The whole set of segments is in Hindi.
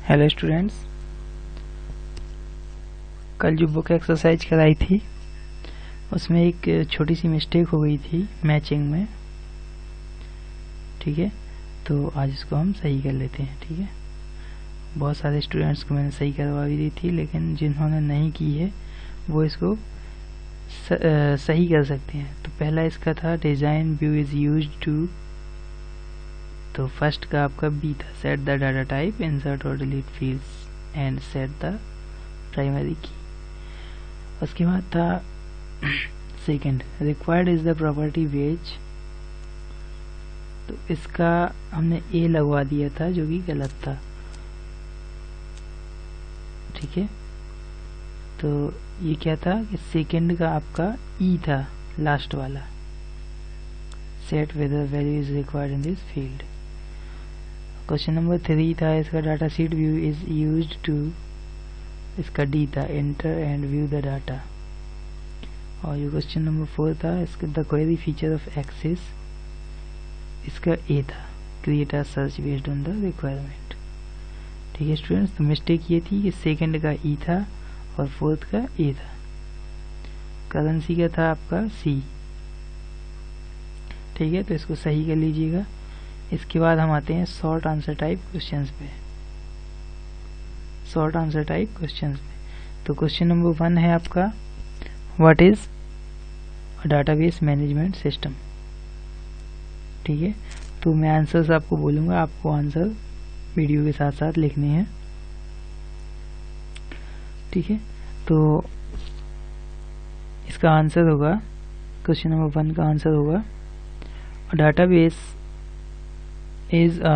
हेलो स्टूडेंट्स, कल जो बुक एक्सरसाइज कराई थी उसमें एक छोटी सी मिस्टेक हो गई थी मैचिंग में। ठीक है, तो आज इसको हम सही कर लेते हैं। ठीक है, बहुत सारे स्टूडेंट्स को मैंने सही करवा भी दी थी, लेकिन जिन्होंने नहीं की है वो इसको सही कर सकते हैं। तो पहला इसका था design view is used to, तो फर्स्ट का आपका बी था set the data type, insert और delete fields and set the primary key. उसके बाद था second required is the property ways, तो इसका हमने ए लगवा दिया था जो कि गलत था। ठीक है, तो ये क्या था कि सेकंड का आपका ई था लास्ट वाला, set whether value is required in this field. Question number 3 था इसका data sheet view is used to, इसका डी था enter and view the data. और ये क्वेश्चन नंबर 4 था इसका the query feature of Access, इसका ए था create a search based on the requirement. ठीक है स्टूडेंट्स, तो मिस्टेक ये थी कि सेकंड का ई था और फोर्थ का ए था। करेंसी का था आपका सी। ठीक है, तो इसको सही कर लीजिएगा। इसके बाद हम आते हैं शॉर्ट आंसर टाइप क्वेश्चंस पे। शॉर्ट आंसर टाइप क्वेश्चंस पे तो क्वेश्चन नंबर 1 है आपका what is database management system. ठीक है, तो मैं आंसर्स आपको बोलूंगा, आपको आंसर वीडियो के साथ साथ लिखने हैं। ठीक है, तो इसका आंसर होगा, क्वेश्चन नंबर 1 का आंसर होगा database is a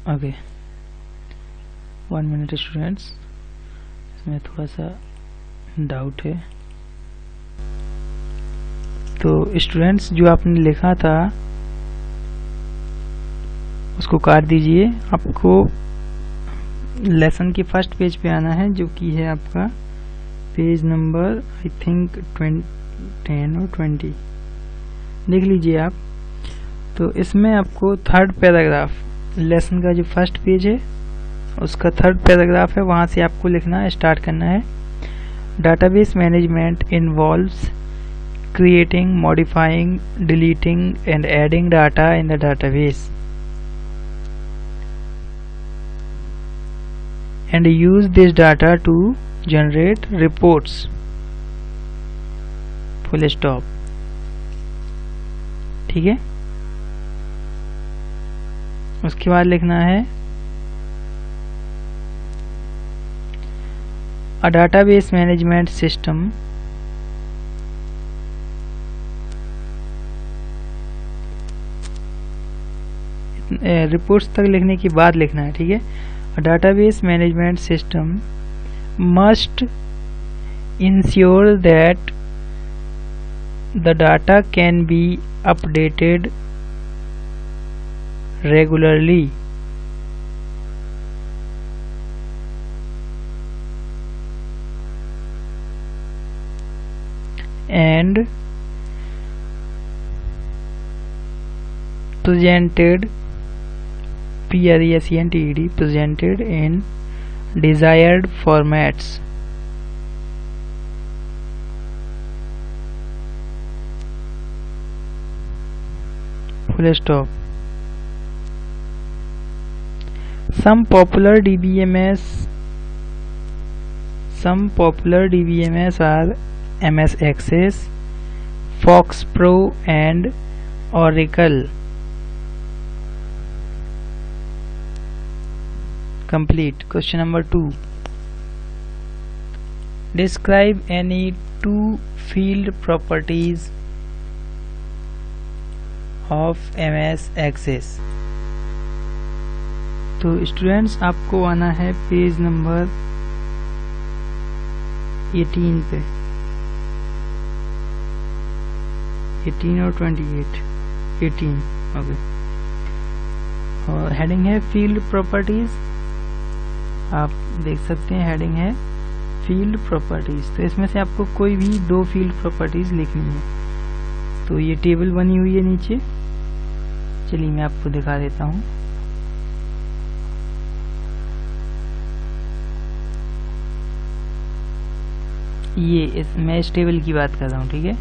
okay 1 minute students, इसमें थोड़ा सा डाउट है। तो स्टूडेंट्स जो आपने लिखा था उसको काट दीजिए। आपको लेसन के फर्स्ट पेज पे आना है जो कि है आपका पेज नंबर आई थिंक 10 और 20 देख लीजिए आप। तो इसमें आपको थर्ड पैराग्राफ लेसन का जो फर्स्ट पेज है उसका थर्ड पैराग्राफ है, वहाँ से आपको लिखना स्टार्ट करना है। Database management involves creating, modifying, deleting and adding data in the database and use this data to generate reports, full stop। ठीक है, उसके बाद लिखना है a database management system reports तक लिखने के बाद लिखना है। ठीक है, A database management system must ensure that the data can be updated regularly and presented presented in desired formats। full stop। some popular DBMS are MS Access, Fox Pro and Oracle। complete। question number 2 describe any two field properties of MS Access। तो स्टूडेंट्स आपको आना है पेज नंबर 18 पे, 18 और 28, 18 ओके। और हेडिंग है फील्ड प्रॉपर्टीज, आप देख सकते हैं हेडिंग है फील्ड प्रॉपर्टीज। तो इसमें से आपको कोई भी दो फील्ड प्रॉपर्टीज लिखनी है। तो ये टेबल बनी हुई है नीचे। चलिए मैं आपको दिखा देता हूँ। मैं इस टेबल की बात कर रहा हूँ, ठीक है।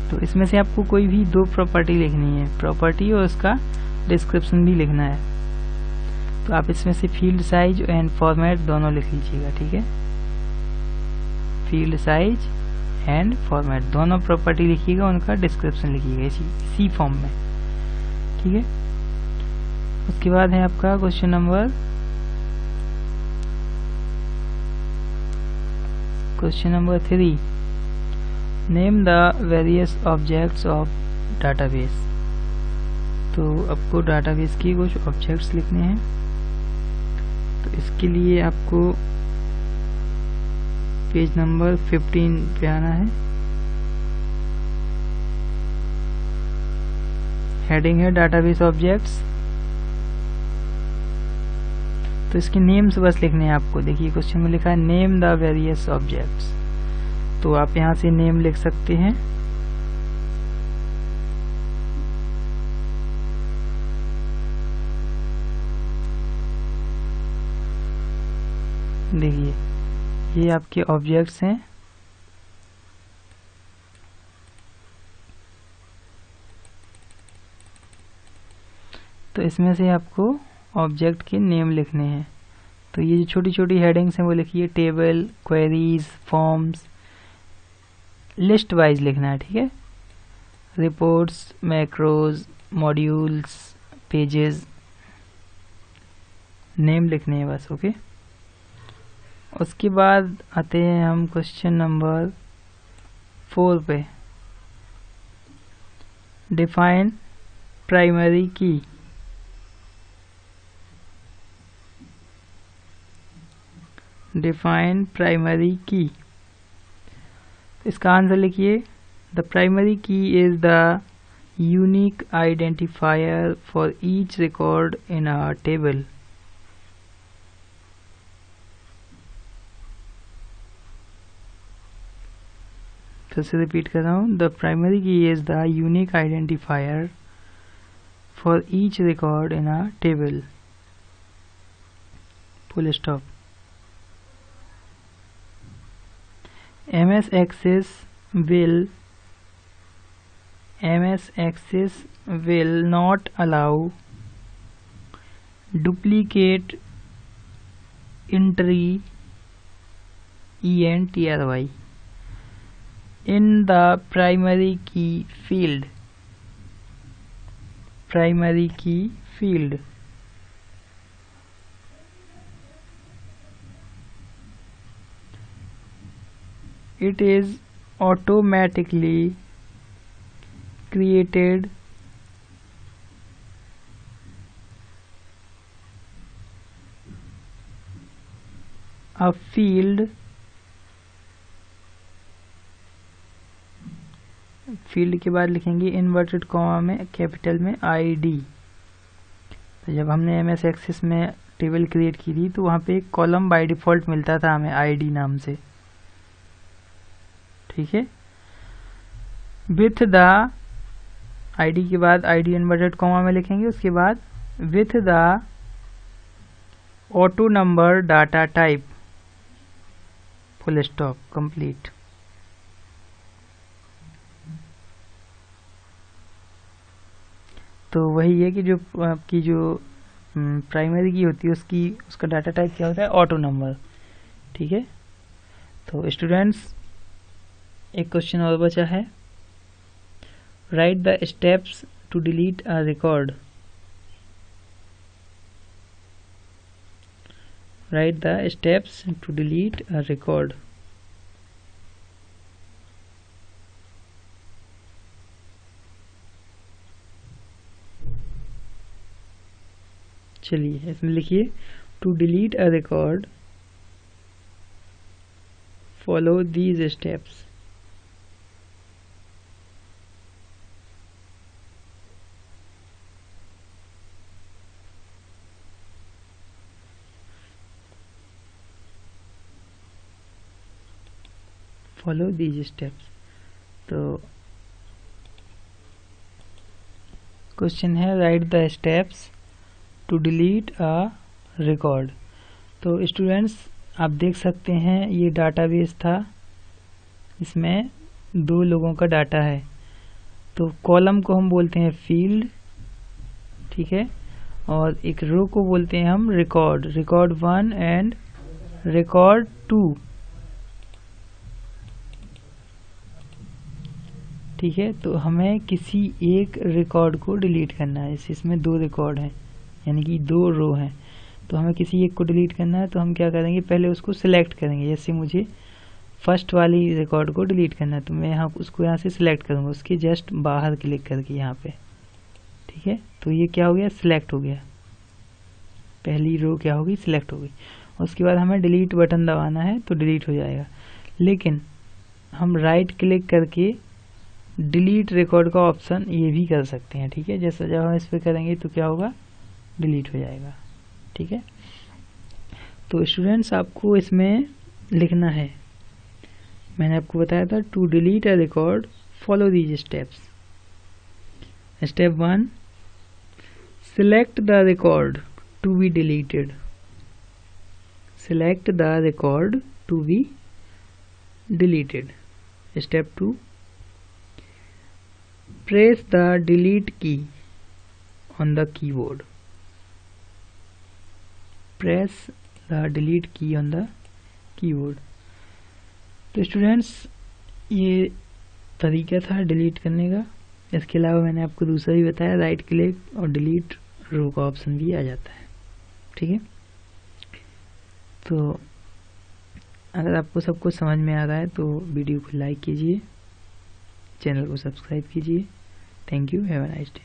तो इसमें से आपको कोई भी दो प्रॉपर्टी लिखनी है, प्रॉपर्टी और उसका डिस्क्रिप्शन भी लिखना है। तो आप इसमें से फील्ड साइज एंड फॉर्मेट दोनों लिख लीजिएगा, ठीक है। फील्ड साइज एंड फॉर्मेट दोनों प्रॉपर्टी लिखिएगा, उनका डिस्क्रिप्शन लिखिएगा इसी फॉर्म में, ठीक है। उसके बाद है आपका question number 3, name the various objects of database. तो आपको डाटाबेस के कुछ ऑब्जेक्ट्स लिखने हैं। तो इसके लिए आपको पेज नंबर 15 पे आना है। हेडिंग है डाटाबेस ऑब्जेक्ट्स। तो इसके नेम्स बस लिखने हैं आपको। देखिए क्वेश्चन में लिखा है नेम द वेरियस ऑब्जेक्ट्स, तो आप यहाँ से नेम लिख सकते हैं। देखिए ये आपके ऑब्जेक्ट्स हैं। तो इसमें से आपको ऑब्जेक्ट के नेम लिखने हैं। तो ये जो छोटी छोटी हेडिंग्स हैं वो लिखिए, table, queries, forms, list wise लिखना है, ठीक है। Reports, macros, modules, pages, name लिखने हैं बस, ओके। उसके बाद आते हैं हम क्वेश्चन नंबर 4 पे। डिफाइन प्राइमरी की। डिफाइन प्राइमरी की, इसका आंसर लिखिए। द प्राइमरी की is the unique identifier for each record in a table. फिर से रिपीट कर रहा हूँ, द प्राइमरी की is the unique identifier for each record in a table, full stop. MS Access will not allow duplicate entry ENTRY in the primary key field. Primary key field. It is automatically created a field के बाद लिखेंगे इन्वर्टेड कॉमा में कैपिटल में ID। तो जब हमने MS Access में टेबल क्रिएट की थी तो वहाँ पे एक कॉलम बाय डिफ़ॉल्ट मिलता था हमें ID नाम से, ठीक है। विथ द ID के बाद ID इन्वर्टेड कॉमा में लिखेंगे, उसके बाद with the auto number data type, full stop, complete. तो वही है कि जो आपकी जो प्राइमरी की होती है उसका डाटा टाइप क्या होता है, ऑटो नंबर, ठीक है। तो स्टूडेंट्स एक क्वेश्चन और बचा है। Write the steps to delete a record. Write the steps to delete a record. चलिए इसमें लिखिए, to delete a record follow these steps. Follow these steps. तो क्वेश्चन है write the steps to delete a record. तो स्टूडेंट्स आप देख सकते हैं ये डाटाबेस था, इसमें 2 लोगों का डाटा है। तो कॉलम को हम बोलते हैं फील्ड, ठीक है, और एक रो को बोलते हैं हम रिकॉर्ड 1 एंड रिकॉर्ड 2, ठीक है। तो हमें किसी एक रिकॉर्ड को डिलीट करना है। इसमें 2 रिकॉर्ड हैं, यानी कि 2 रो हैं, तो हमें किसी एक को डिलीट करना है। तो हम क्या करेंगे, पहले उसको सिलेक्ट करेंगे। जैसे मुझे फर्स्ट वाली रिकॉर्ड को डिलीट करना है तो मैं उसको यहाँ से सिलेक्ट करूँगा, उसके जस्ट बाहर क्लिक करके यहाँ पे, ठीक है। तो ये क्या हो गया, सिलेक्ट हो गया, पहली रो क्या होगी, सिलेक्ट हो गई। उसके बाद हमें डिलीट बटन दबाना है तो डिलीट हो जाएगा। लेकिन हम राइट क्लिक करके डिलीट रिकॉर्ड का ऑप्शन ये भी कर सकते हैं, ठीक है। जैसे जब हम इस पर करेंगे तो क्या होगा, डिलीट हो जाएगा, ठीक है। तो स्टूडेंट्स आपको इसमें लिखना है, मैंने आपको बताया था to delete a record follow these steps. Step 1, select the record to be deleted. Select the record to be deleted. Step 2, press the delete key on the keyboard. Press the delete key on the keyboard. तो स्टूडेंट्स ये तरीका था डिलीट करने का। इसके अलावा मैंने आपको दूसरा भी बताया, राइट क्लिक और डिलीट रो का ऑप्शन भी आ जाता है, ठीक है। तो अगर आपको सब कुछ समझ में आ रहा है तो वीडियो को लाइक कीजिए, चैनल को सब्सक्राइब कीजिए। Thank you, have a nice day.